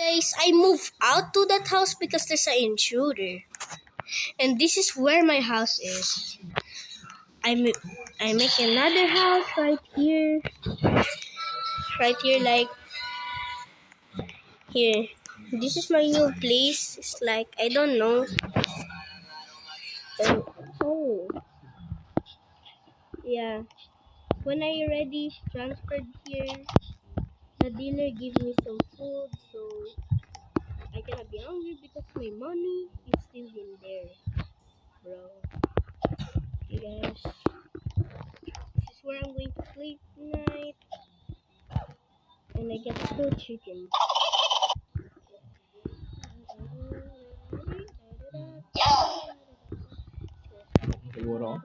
Guys, I moved out to that house because there's an intruder. And this is where my house is. I make another house right here. Right here, like here. This is my new place. It's like, I don't know. Oh. Yeah. When I already transferred here, the dealer gave me some food, so I cannot be hungry because my money is still in there, bro. Okay, guys. This is where I'm going to sleep tonight. And I get 2 chicken. Siguro.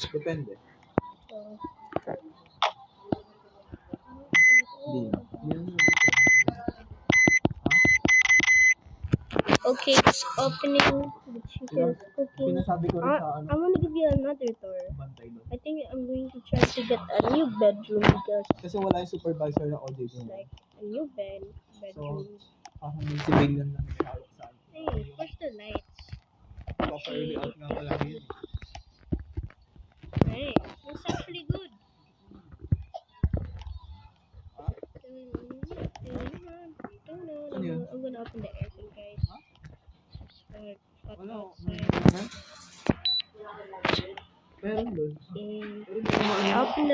Depende. Okay, it's opening. The chicken is cooking. I want to give you another tour. I think I'm going to try to get a new bedroom because Kasi wala yung supervisor na audit mo. like a new bedroom. Parang may civilian lang sa outside. Hey, where's the lights? Papa-early out nga pala yun. Hey, it's actually good. Ano yun? I'm gonna open the aircon, guys. It's hot Wala. outside. Meron doon. I open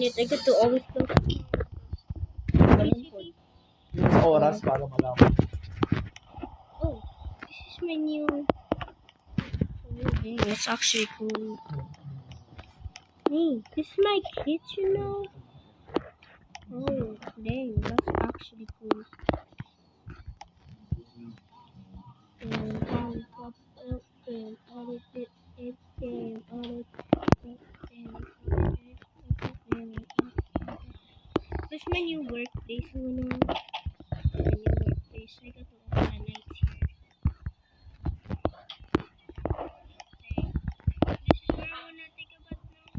it. I get to always close. Yung oras para malaman. Oh, this is my new thing. It's actually cool. Hey, this is my kitchen now. Oh, dang, that's actually cool. And I'll pop up and edit it. This is my new workplace. My new workplace. I got to open the lights here. This is where I wanna take a bath now.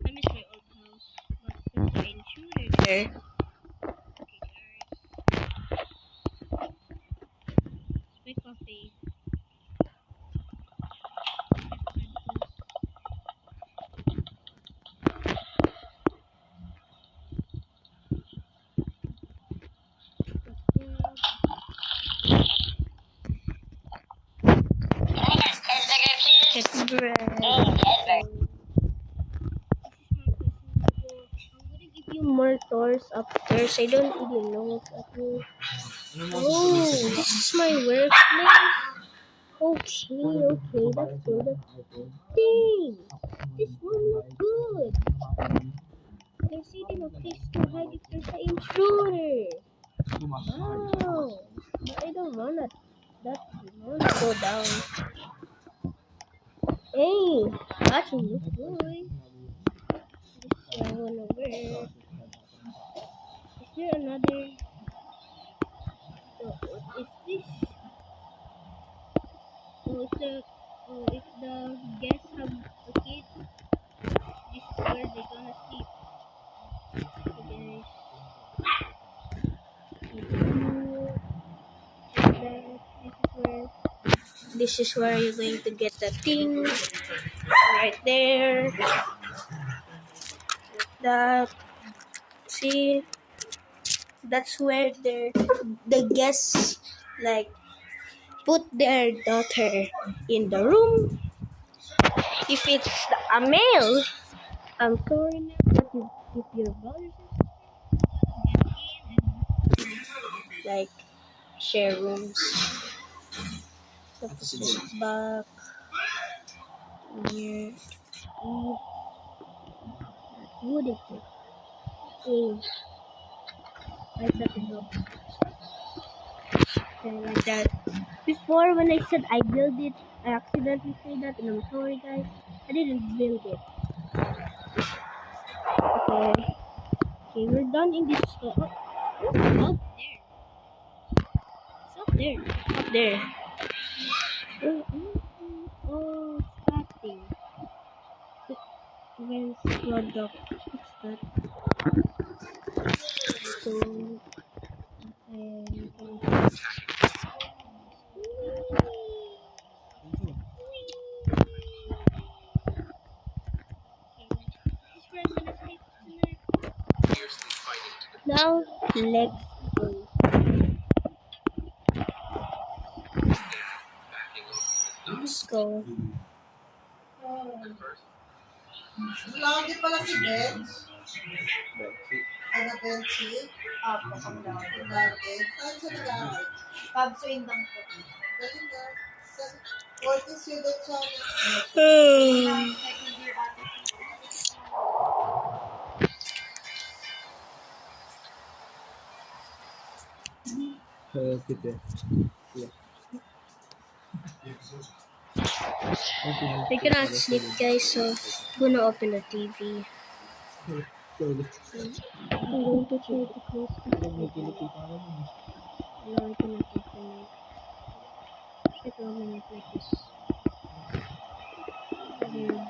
I miss my old house, but there's an intruder there. Okay, guys. My coffee. Get bread. I'm gonna give you more tours upstairs. I don't even know what's up here. Oh, this is my workplace. Okay, that's good. Dang, this room looks good. There's even a place to hide if there's an intruder. Wow, but I don't want that. I want to go down. Hey, watching this boy. This I wanna wear. Is there another? So, what is this? If the guests have a kid, this is where they're gonna sleep. Okay, guys. This is where you're going to get the thing. Right there. That. See? That's where the guests like put their daughter in the room. If it's a male, I'm sorry now, but if your brothers like share rooms, so put this back here. Wood is it? Hey, I set it up. Okay, like that. Before when I said I built it, I accidentally said that, and I'm sorry guys. I didn't build it. Okay, we're done in this store. Oh, up there. It's up there. Up there. Oh, it's that thing. Nice product. What's that? So, and now let's go. Let's go. Lagi pala si Bench. Ano, Benchy? Apo, kami lagi. Saan siya nag-aaral? Pabso Indang po. Galing na. What is student siya? Second year ate. Kita. Yeah. I cannot sleep, guys, so I'm gonna open the TV. Sorry. I'm going to try to close the May kinipita ka naman eh. No, I cannot open it. Try to open it like this. Weird.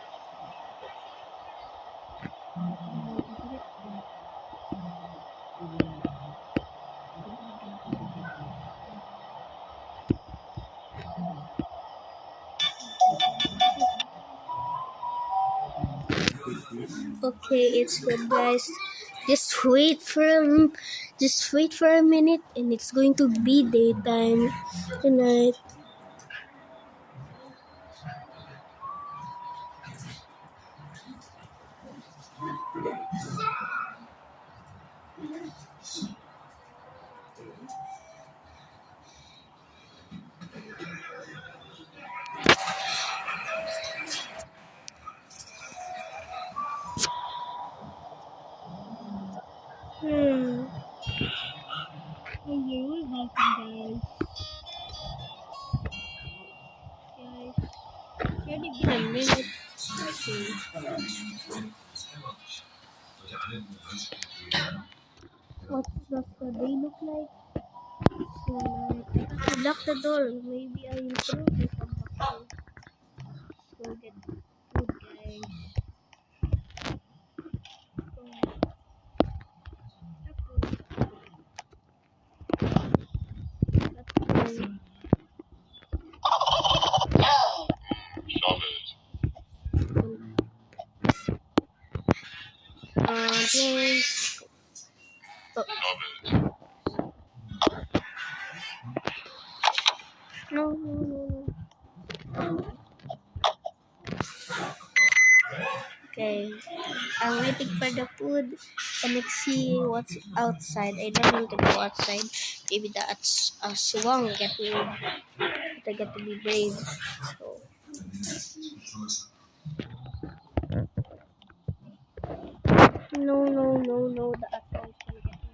Okay, it's good, guys. Just wait for a minute, and it's going to be daytime tonight. Oh, you're welcome, guys. It's already been a minute. Okay. What does the day look like? So, I lock the door. Maybe I improve if I'm back. Let's go get food, guys. Let's go. Please. No. Okay, I'm waiting for the food and let's see what's outside. I don't want to go outside. Maybe that's a swung get me, but I got to be brave. So. No, the outside can get me.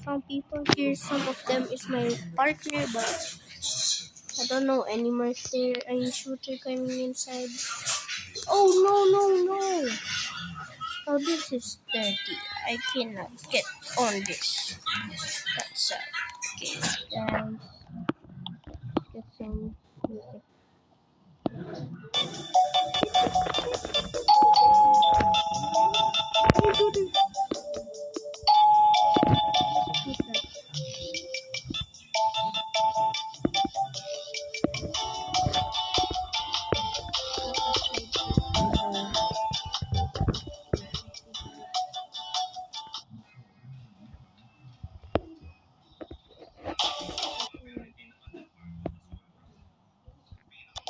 Some people here, some of them is my partner, but I don't know any more there. Any shooter coming inside. Oh no. Oh, this is dirty. I cannot get on this. That's sad. Okay, guys. Get some music.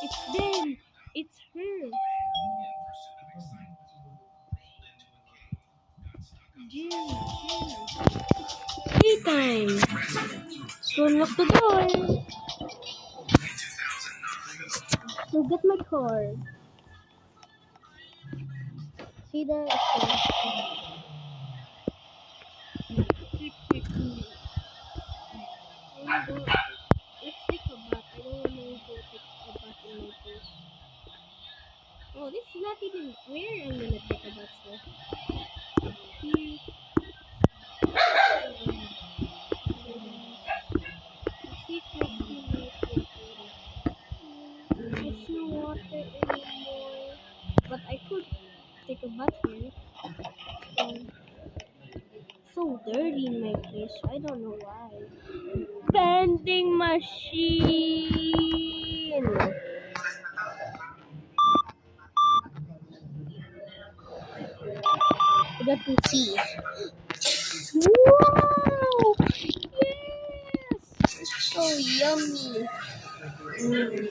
It's them. It's her. Jill. Playtime. So unlock the door. So get my card. See that? Let's take a bath. I don't want to go take a bath in my place. Oh, this is not even where I'm gonna take a bath for. Here. There's no water anymore. but I could take a bath here. So dirty in my place. I don't know why. Vending machine. I got to see. Wow! Yes! So yummy. Mm.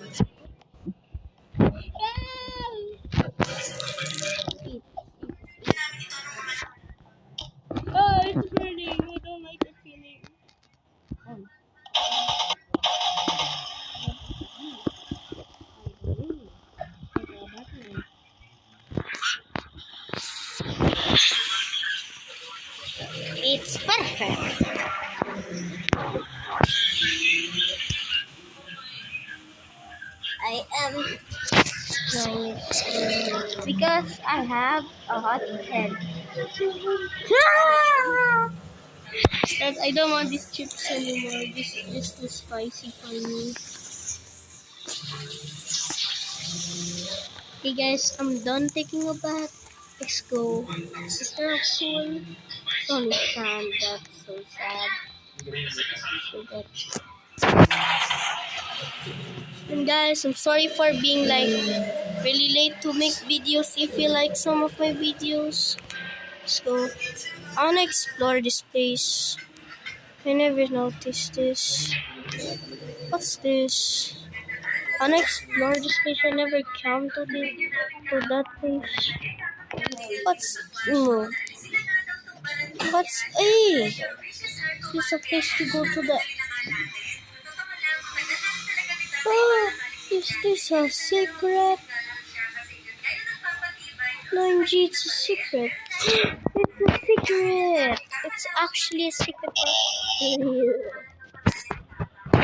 Eat. Oh, it's burning. I don't like the feeling. It's perfect. I am trying it because I have a hot head. But I don't want these chips anymore. This is too spicy for me. Okay guys, I'm done taking a bath. Let's go. Is there a pool? It's only sand. That's so sad. So that's... And guys, I'm sorry for being like really late to make videos. If you like some of my videos, so I wanna explore this place. I never noticed this. What's this? I wanna explore this place. I never come to that place. What's no? What's This a place to go to the. Oh, is this a secret? No, NG, it's a secret. It's a secret. It's actually a secret.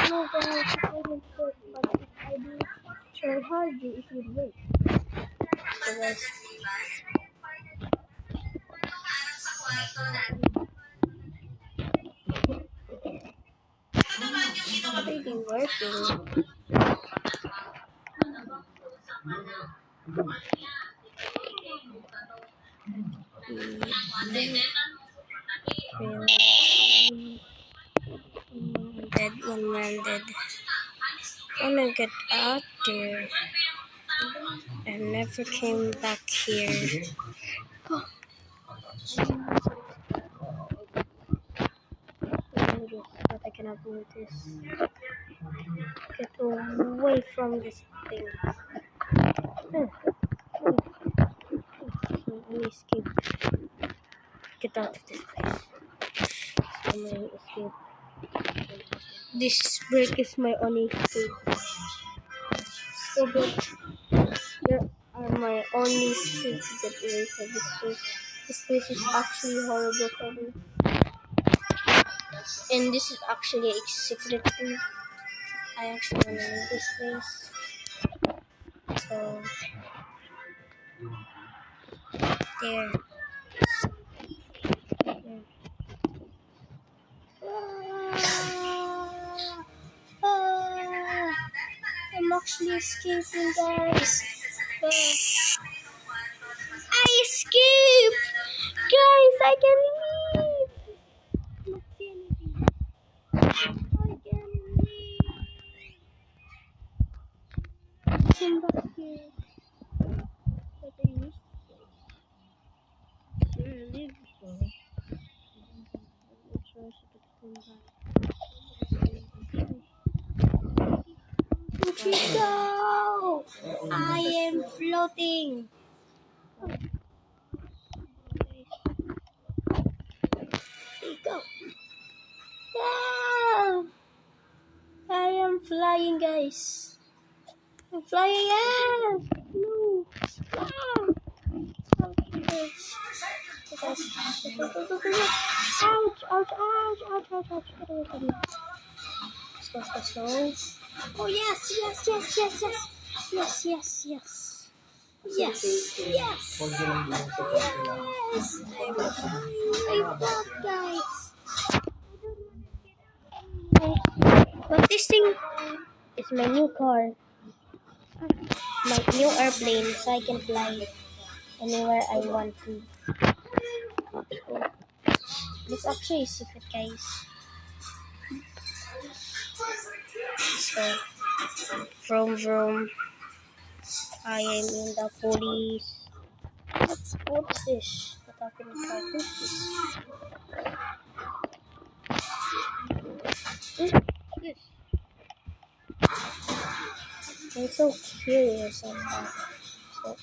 No, guys, I didn't work, but if I do try hard, it would work. So guys, it's really working. One man dead. I wanna get out there. I never came back here. Oh. But I cannot do this. Get away from this thing. Let me escape. Get out of this place. Let me escape. This break is my only escape. So good. There are my only escape to get away from this place. This place is actually horrible for me. And this is actually a secret thing. I actually want to leave this place. So there. I'm actually escaping, guys. I escaped! Guys, I can leave! I don't see anything. I can leave. Come back here. But I used to live before. I'm sure she could come back. Go! I am floating. There you go. Yeah! I am flying, guys. I'm flying. Yeah! No! Ah! Ouch! Ouch! Ouch! Ouch! Ouch! Ouch! Get away from me. Slow. Oh yes! Yes! Yes! Yes! Yes! Yes! Yes! Yes! Yes! Yes! Yes! I'm back, guys. But this thing is my new car. My new airplane, so I can fly. anywhere I want to. So, this actually is secret, guys. So, from I am in the police. What's this? What happened to try? What's this? What's this? I'm so curious about that. So,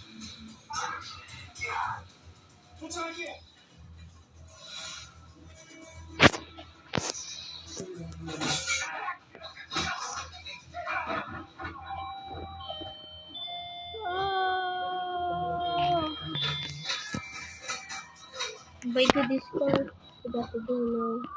by the Discord, I got to do now.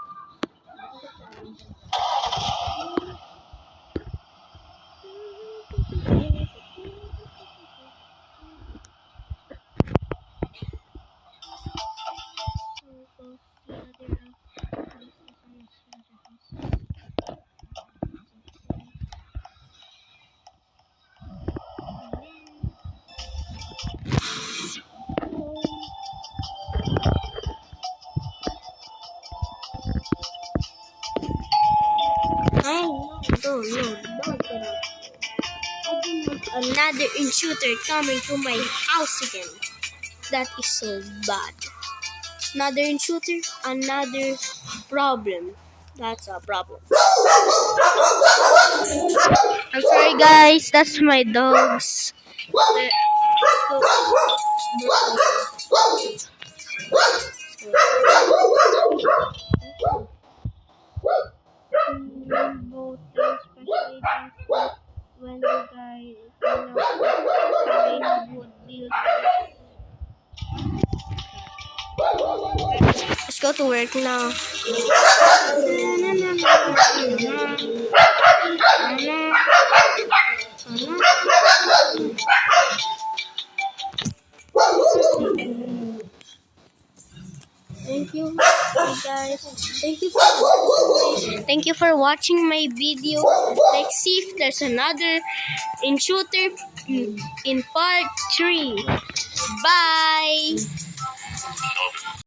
No, don't get out. I don't want another intruder coming to my house again. That is so bad. Another intruder, another problem. That's a problem. I'm sorry, guys. That's my dogs. Let's go. Both special agents when the guy would build. Let's go to work now. Thank you, guys. Thank you for watching my video. Let's see if there's another intruder in part 3. Bye.